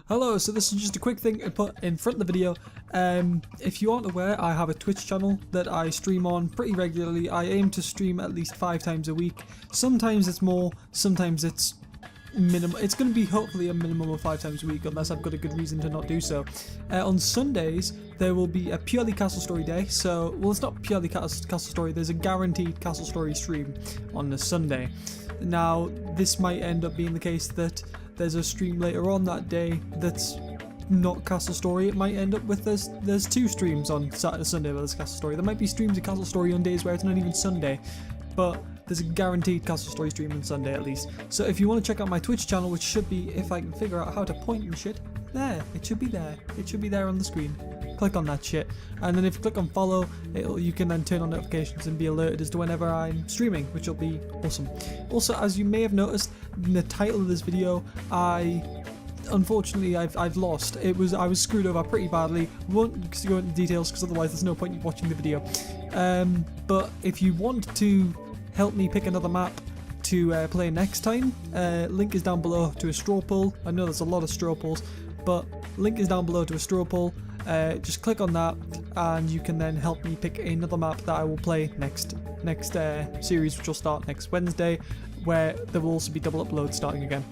Hello, so this is just a quick thing to put in front of the video. If you aren't aware, I have a Twitch channel that I stream on pretty regularly. I aim to stream at least 5 times a week. Sometimes it's more, sometimes it's minimum. It's going to be hopefully a minimum of 5 times a week, unless I've got a good reason to not do so. On Sundays, there will be a purely Castle Story day. So, well, it's not purely Castle Story. There's a guaranteed Castle Story stream on the Sunday. Now, this might end up being the case that there's a stream later on that day that's not Castle Story. It might end up with there's 2 streams on Saturday and Sunday where there's Castle Story. There might be streams of Castle Story on days where it's not even Sunday, but there's a guaranteed Castle Story stream on Sunday at least. So if you want to check out my Twitch channel, which should be, if I can figure out how to point and shit, there, it should be there. It should be there on the screen. Click on that shit, and then if you click on follow, you can then turn on notifications and be alerted as to whenever I'm streaming, which will be awesome. Also, as you may have noticed in the title of this video, unfortunately I've lost. I was screwed over pretty badly. Won't go into details because otherwise there's no point in watching the video. But if you want to help me pick another map to play next time, link is down below to a straw poll. I know there's a lot of straw polls, but link is down below to a straw poll. Just click on that and you can then help me pick another map that I will play next series, which will start next Wednesday, where there will also be double uploads starting again.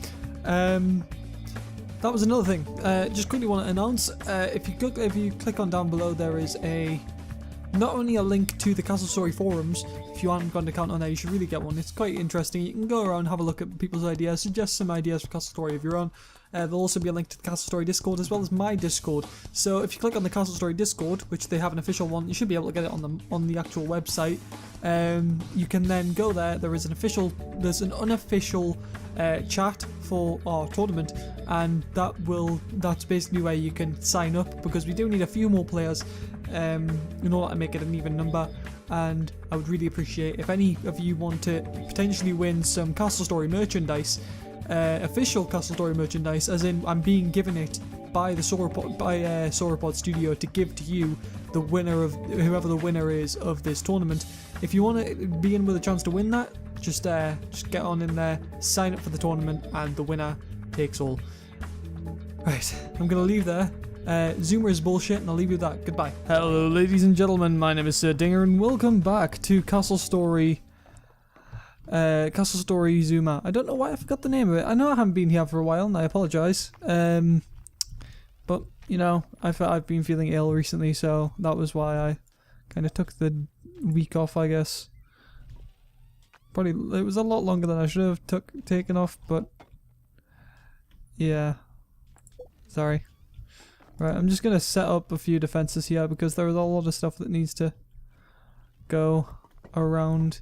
That was another thing. Just quickly want to announce, if you click on down below, there is not only a link to the Castle Story forums. If you haven't got an account on there, you should really get one. It's quite interesting. You can go around and have a look at people's ideas, suggest some ideas for Castle Story of your own. There'll also be a link to the Castle Story Discord as well as my Discord. So if you click on the Castle Story Discord, which they have an official one, you should be able to get it on the actual website. You can then go there. There's an unofficial chat for our tournament, and that's basically where you can sign up, because we do need a few more players in order to make it an even number. And I would really appreciate if any of you want to potentially win some Castle Story merchandise, official Castle Story merchandise, as in I'm being given it by the Sauropod Studio to give to you, the winner of whoever the winner is of this tournament. If you want to be in with a chance to win that, just get on in there, sign up for the tournament, and the winner takes all. Right, I'm gonna leave there. Zuma is bullshit, and I'll leave you with that. Goodbye. Hello, ladies and gentlemen. My name is Sir Dinga, and welcome back to Castle Story. Castle Story Zuma. I don't know why I forgot the name of it. I know I haven't been here for a while, and I apologise. But you know, I've been feeling ill recently, so that was why I kind of took the week off, I guess. Probably it was a lot longer than I should have taken off, but yeah. Sorry. Right, I'm just gonna set up a few defenses here because there is a lot of stuff that needs to go around.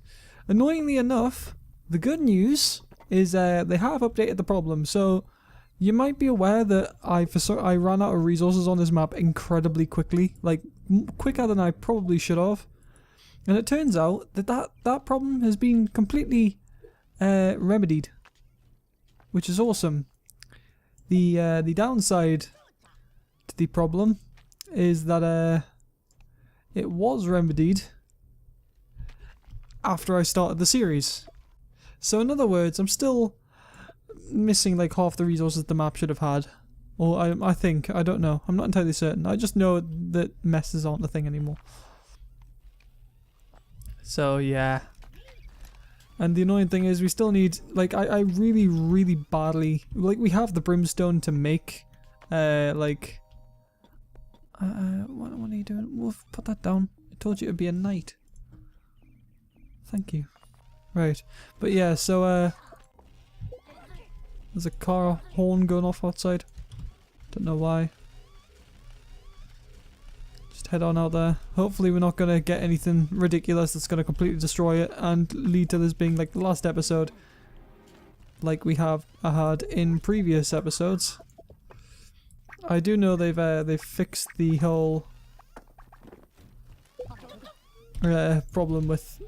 Annoyingly enough, the good news is they have updated the problem. So you might be aware that I ran out of resources on this map incredibly quickly, like quicker than I probably should have. And it turns out that problem has been completely remedied, which is awesome. The downside to the problem is that it was remedied after I started the series. So in other words, I'm still missing like half the resources the map should have had. Or I think, I don't know, I'm not entirely certain. I just know that messes aren't a thing anymore. So yeah. And the annoying thing is we still need, like, I really, really badly, like, we have the brimstone to make, what are you doing? Wolf, put that down. I told you it would be a knight. Thank you. Right. But yeah, so, there's a car horn going off outside. Don't know why. Just head on out there. Hopefully we're not going to get anything ridiculous that's going to completely destroy it and lead to this being like the last episode, like we have had in previous episodes. I do know they've fixed the whole problem with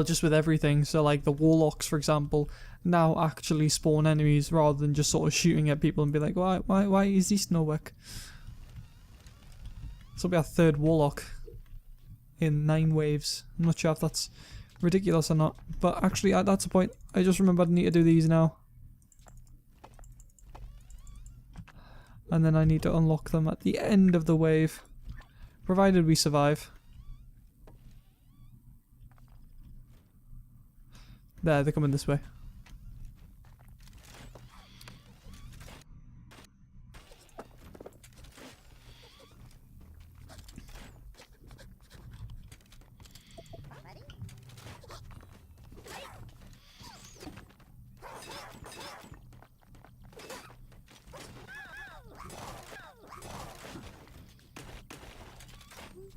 just with everything. So like the warlocks, for example, now actually spawn enemies rather than just sort of shooting at people and be like, why is this no work? This will be our 3rd warlock in 9 waves. I'm not sure if that's ridiculous or not, but actually that's the point. I just remembered I need to do these now. And then I need to unlock them at the end of the wave. Provided we survive. There, they're coming this way.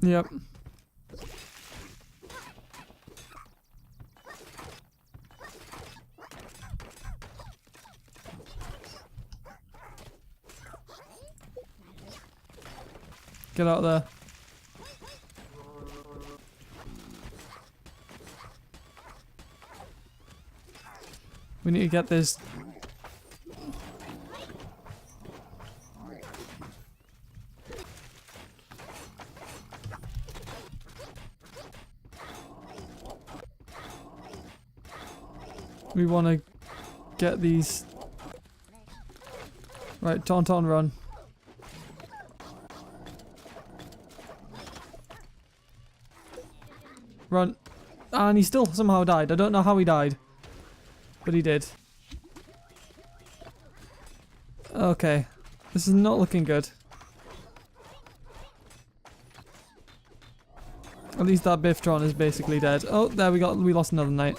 Yep. Get out there. We need to get this. We want to get these. Right, Tauntaun, run. Run. And he still somehow died. I don't know how he died. But he did. Okay. This is not looking good. At least that Biftron is basically dead. Oh, there we lost another knight.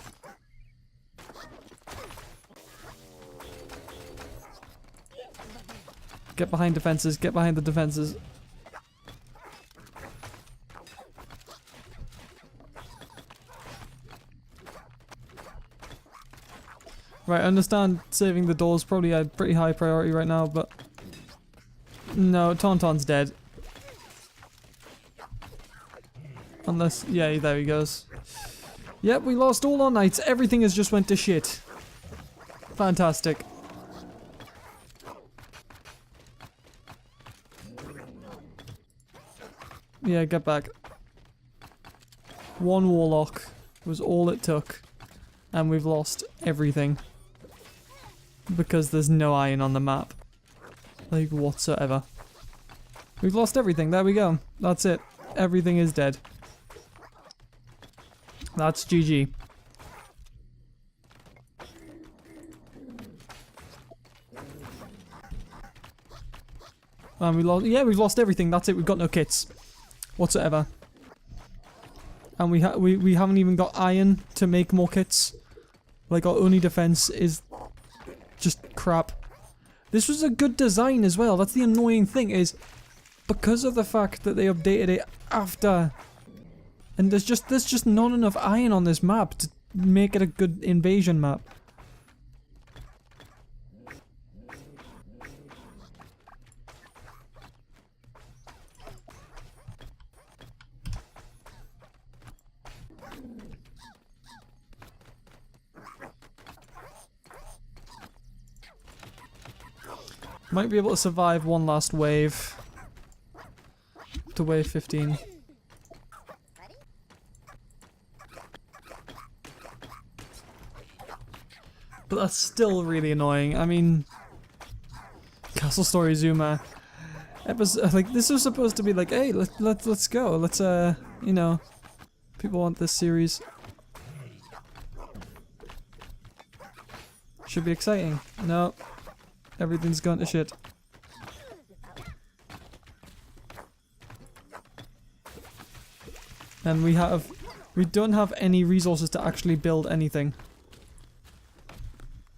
Get behind defenses, get behind the defenses. Right, I understand saving the doors probably a pretty high priority right now, but no, Tauntaun's dead. Unless, yeah, there he goes. Yep, we lost all our knights. Everything has just went to shit. Fantastic. Yeah, get back. One warlock was all it took. And we've lost everything. Because there's no iron on the map. Like, whatsoever. We've lost everything. There we go. That's it. Everything is dead. That's GG. And we lost. Yeah, we've lost everything. That's it. We've got no kits whatsoever. And we haven't even got iron to make more kits. Like, our only defense is just crap. This was a good design as well. That's the annoying thing, is because of the fact that they updated it after, and there's just not enough iron on this map to make it a good invasion map. Might be able to survive one last wave to wave 15. But that's still really annoying. I mean, Castle Story Zuma episode, like, this was supposed to be like, hey, let's go. Let's you know, people want this series. Should be exciting. No. Everything's gone to shit. And we don't have any resources to actually build anything.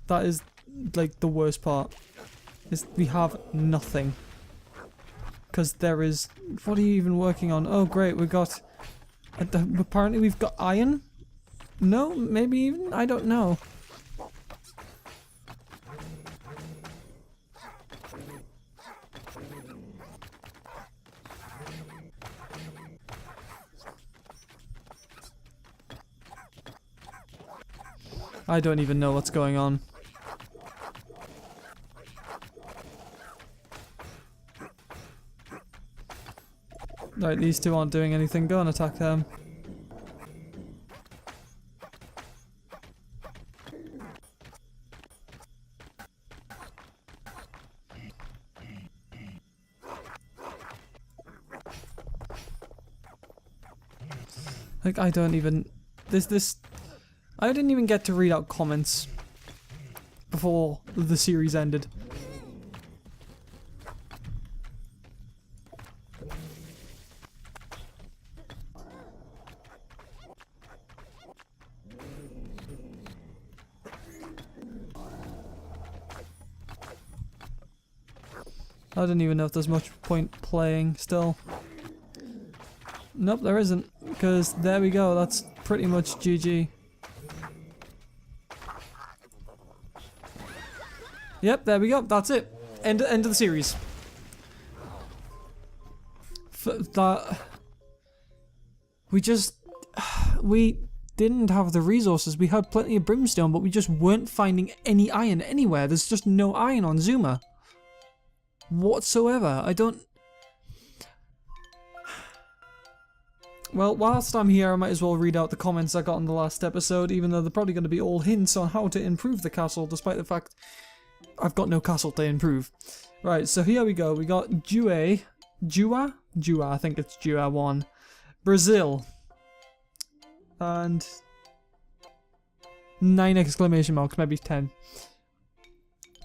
That is, like, the worst part. Is we have nothing. Because there is, what are you even working on? Oh great, we got, apparently we've got iron? No, maybe even? I don't know. I don't even know what's going on. Right, these two aren't doing anything. Go and attack them. Like, I don't even... I didn't even get to read out comments before the series ended. I don't even know if there's much point playing still. Nope, there isn't, because there we go, that's pretty much GG. Yep, there we go, that's it. End of the series. We didn't have the resources. We had plenty of brimstone, but we just weren't finding any iron anywhere. There's just no iron on Zuma whatsoever. I don't... Well, whilst I'm here, I might as well read out the comments I got in the last episode, even though they're probably going to be all hints on how to improve the castle, despite the fact I've got no castle to improve. Right, so here we go. We got Jua, I think it's Jua 1, Brazil, and 9 exclamation marks, maybe 10.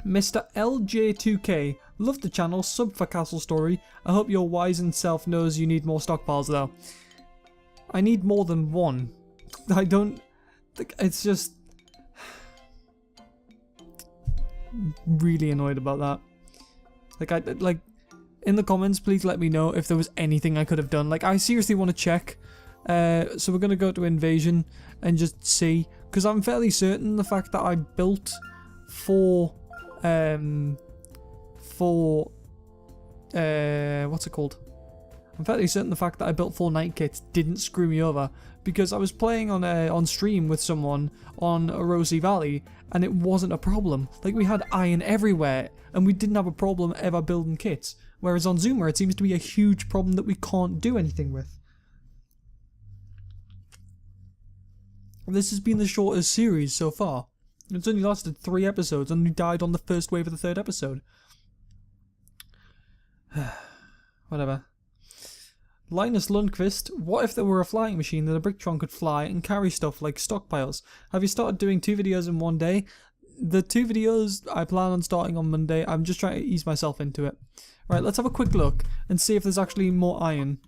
Mr. LJ2K, love the channel, sub for Castle Story. I hope your wizened self knows you need more stockpiles though. I need more than one. I don't... It's just... really annoyed about that. Like, in the comments, please let me know if there was anything I could have done. Like, I seriously want to check. So we're going to go to Invasion and just see. Because I'm fairly certain the fact that I built four... what's it called? I'm fairly certain the fact that I built 4 night kits didn't screw me over, because I was playing on stream with someone on Rosy Valley and it wasn't a problem. Like, we had iron everywhere and we didn't have a problem ever building kits, whereas on Zuma it seems to be a huge problem that we can't do anything with. This has been the shortest series so far. It's only lasted 3 episodes and we died on the first wave of the 3rd episode. Whatever. Linus Lundqvist, what if there were a flying machine that a Bricktron could fly and carry stuff like stockpiles? Have you started doing 2 videos in one day? The 2 videos I plan on starting on Monday. I'm just trying to ease myself into it. Right, let's have a quick look and see if there's actually more iron.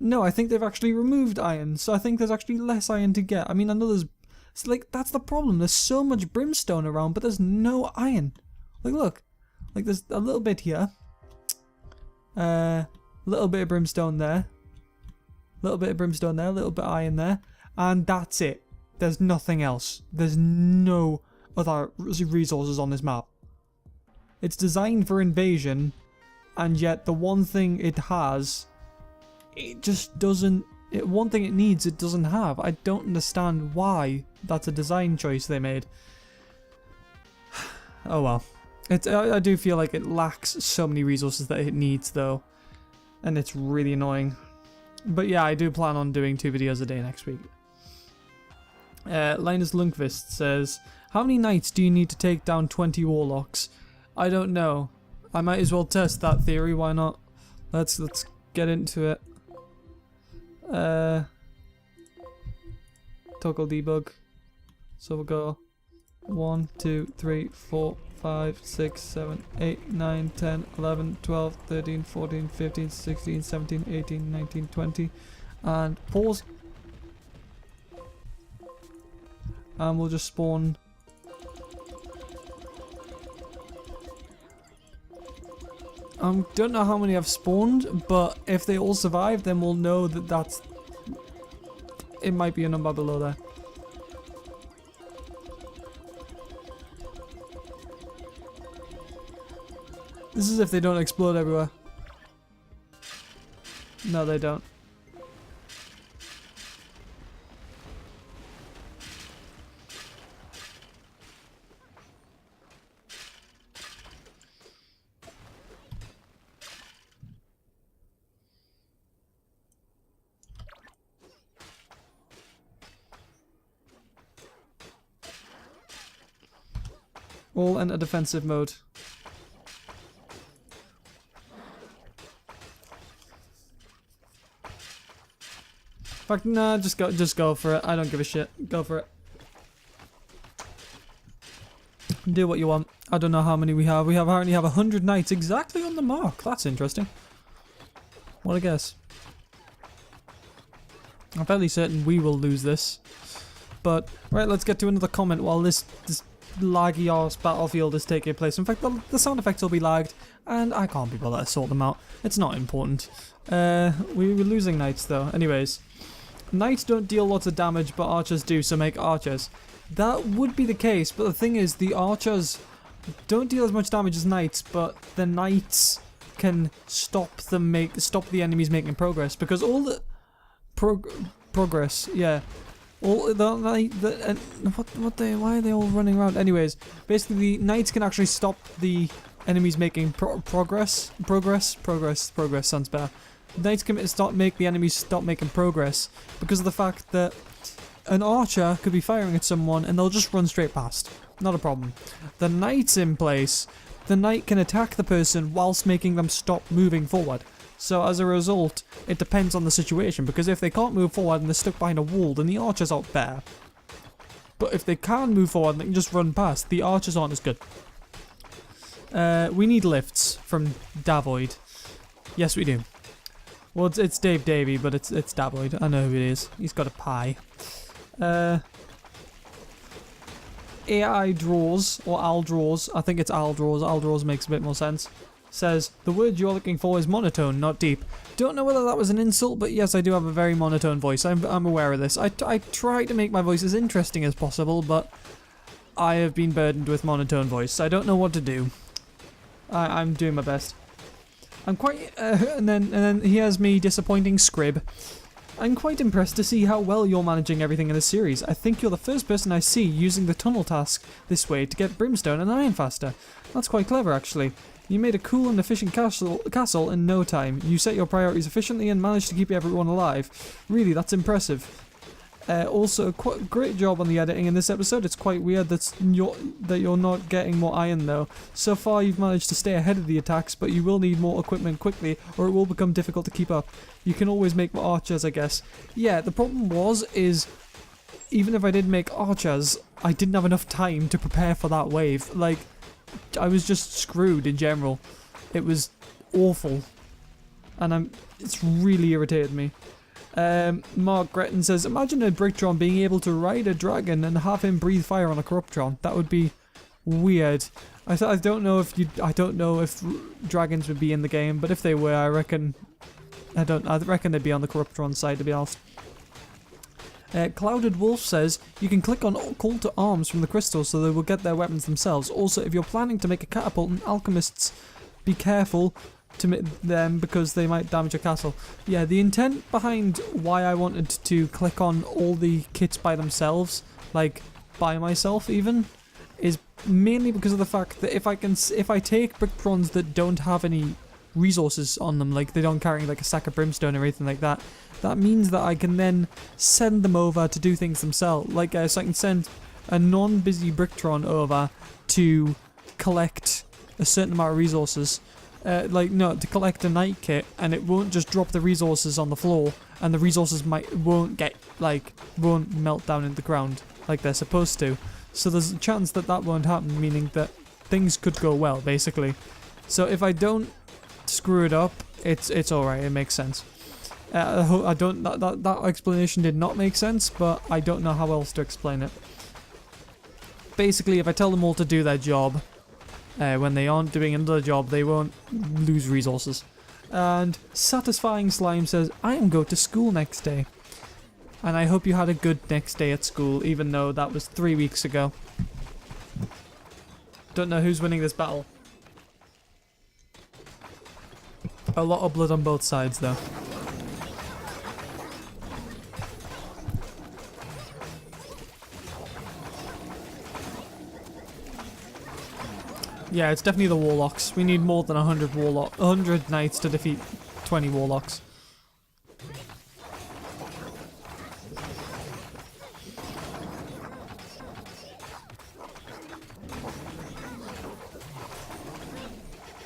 No, I think they've actually removed iron, so I think there's actually less iron to get. I mean, I know there's... It's like, that's the problem. There's so much brimstone around, but there's no iron. Like, look. Like, there's a little bit here. Little bit of brimstone there. Little bit of brimstone there. Little bit of iron there. And that's it. There's nothing else. There's no other resources on this map. It's designed for invasion, and yet the one thing it has, it just doesn't... one thing it needs, it doesn't have. I don't understand why that's a design choice they made. Oh well. I do feel like it lacks so many resources that it needs though. And it's really annoying. But yeah, I do plan on doing 2 videos a day next week. Linus Lundqvist says, how many nights do you need to take down 20 warlocks? I don't know. I might as well test that theory, why not? Let's get into it. Toggle debug. So we'll go 1, 2, 3, 4, 5, 6, 7, 8, 9, 10, 11, 12, 13, 14, 15, 16, 17, 18, 19, 20. And pause. And we'll just spawn. Don't know how many I've spawned, but if they all survive, then we'll know that that's... It might be a number below there. This is if they don't explode everywhere. No, they don't. All enter defensive mode. fact, nah, just go for it. I don't give a shit. Go for it. Do what you want. I don't know how many we have. We apparently have 100 knights exactly on the mark. That's interesting. What a guess. I'm fairly certain we will lose this. But, right, let's get to another comment while this laggy arse battlefield is taking place. In fact, the sound effects will be lagged, and I can't be bothered to sort them out. It's not important. We were losing knights though. Anyways, knights don't deal lots of damage, but archers do, so make archers. That would be the case, but the thing is, the archers don't deal as much damage as knights, but the knights can stop the enemies making progress, because all the progress, yeah. All why are they all running around? Anyways, basically the knights can actually stop the enemies making progress. Progress sounds better. Knights can make the enemies stop making progress because of the fact that an archer could be firing at someone and they'll just run straight past. Not a problem. The knight's in place. The knight can attack the person whilst making them stop moving forward. So as a result, it depends on the situation, because if they can't move forward and they're stuck behind a wall, then the archer's out there. But if they can move forward and they can just run past, the archers aren't as good. We need lifts from Davoid. Yes, we do. Well, it's Dave Davey, but it's Davoid. I know who it is. He's got a pie. AI Draws, or Al Draws. I think it's Al Draws. Al Draws makes a bit more sense. Says, the word you're looking for is monotone, not deep. Don't know whether that was an insult, but yes, I do have a very monotone voice. I'm aware of this. I try to make my voice as interesting as possible, but I have been burdened with monotone voice. I don't know what to do. I'm doing my best. I'm quite... and then here's me disappointing Scrib. I'm quite impressed to see how well you're managing everything in this series. I think you're the first person I see using the tunnel task this way to get brimstone and iron faster. That's quite clever, actually. You made a cool and efficient castle in no time. You set your priorities efficiently and managed to keep everyone alive. Really, that's impressive. Also, great job on the editing in this episode. It's quite weird that you're not getting more iron though. So far, you've managed to stay ahead of the attacks, but you will need more equipment quickly, or it will become difficult to keep up. You can always make more archers, I guess. Yeah, the problem is even if I did make archers, I didn't have enough time to prepare for that wave. Like, I was just screwed in general. It was awful, and it's really irritated me. Mark Gretton says, imagine a Bricktron being able to ride a dragon and have him breathe fire on a Corruptron. That would be weird. I don't know if dragons would be in the game, but if they were, I reckon they'd be on the Corruptron side, to be honest. Clouded Wolf says, you can click on Call to Arms from the crystals so they will get their weapons themselves. Also, if you're planning to make a catapult, and alchemists, be careful to them because they might damage your castle. Yeah, the intent behind why I wanted to click on all the kits by themselves, like by myself even, is mainly because of the fact that if I take Brickrons that don't have any resources on them, like they don't carry like a sack of brimstone or anything like that, that means that I can then send them over to do things themselves. Like, so I can send a non-busy Bricktron over to collect a certain amount of resources. To collect a night kit, and it won't just drop the resources on the floor, and the resources won't melt down in the ground like they're supposed to. So there's a chance that won't happen, meaning that things could go well, basically. So if I don't screw it up, it's alright, it makes sense. That explanation did not make sense, but I don't know how else to explain it. Basically, if I tell them all to do their job, when they aren't doing another job, they won't lose resources. And Satisfying Slime says, I am going to school next day. And I hope you had a good next day at school, even though that was 3 weeks ago. Don't know who's winning this battle. A lot of blood on both sides, though. Yeah, it's definitely the Warlocks. We need more than 100 knights to defeat 20 Warlocks.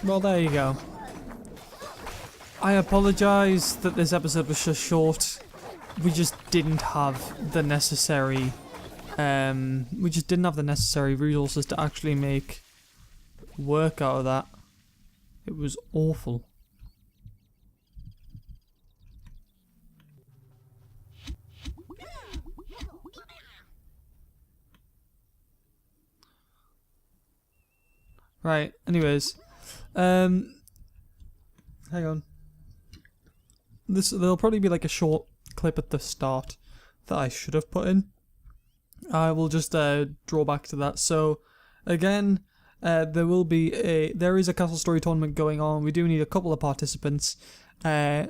Well, there you go. I apologise that this episode was just short. we just didn't have the necessary resources to actually make work out of that. It was awful. Right, anyways. Hang on. There'll probably be like a short clip at the start that I should have put in. I will just draw back to that. So, again, there is a Castle Story tournament going on. We do need a couple of participants that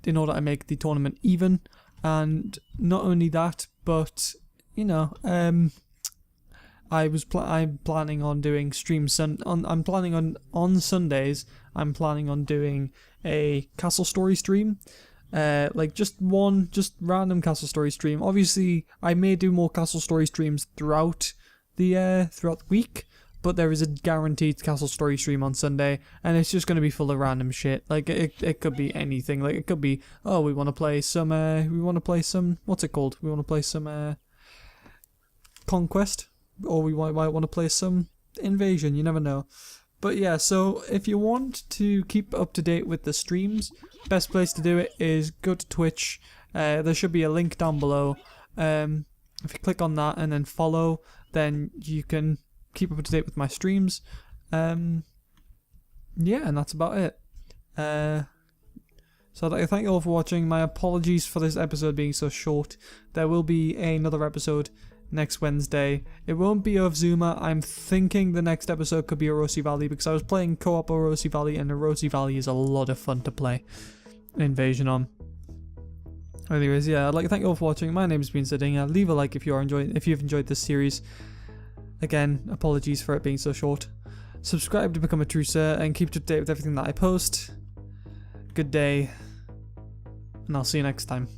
in order to make the tournament even. And not only that, but you know, I'm planning on doing streams I'm planning on Sundays. I'm planning on doing a Castle Story stream, like just random Castle Story stream. Obviously, I may do more Castle Story streams throughout the week, but there is a guaranteed Castle Story stream on Sunday, and it's just going to be full of random shit. Like it could be anything. Like it could be, oh, we want to play some what's it called? We want to play some Conquest. Or we might want to play some Invasion, you never know. But yeah, so if you want to keep up to date with the streams, best place to do it is go to Twitch. There should be a link down below. If you click on that and then follow, then you can keep up to date with my streams. Yeah, and that's about it. So I'd like to thank you all for watching. My apologies for this episode being so short. There will be another episode next Wednesday. It won't be of Zuma. I'm thinking the next episode could be Orosi Valley, because I was playing co-op Orosi Valley, and Orosi Valley is a lot of fun to play Invasion on. Anyways, yeah, I'd like to thank you all for watching. My name has been Dinga. Leave a like if you've enjoyed this series. Again, apologies for it being so short. Subscribe to become a true sir, and keep up to date with everything that I post. Good day, and I'll see you next time.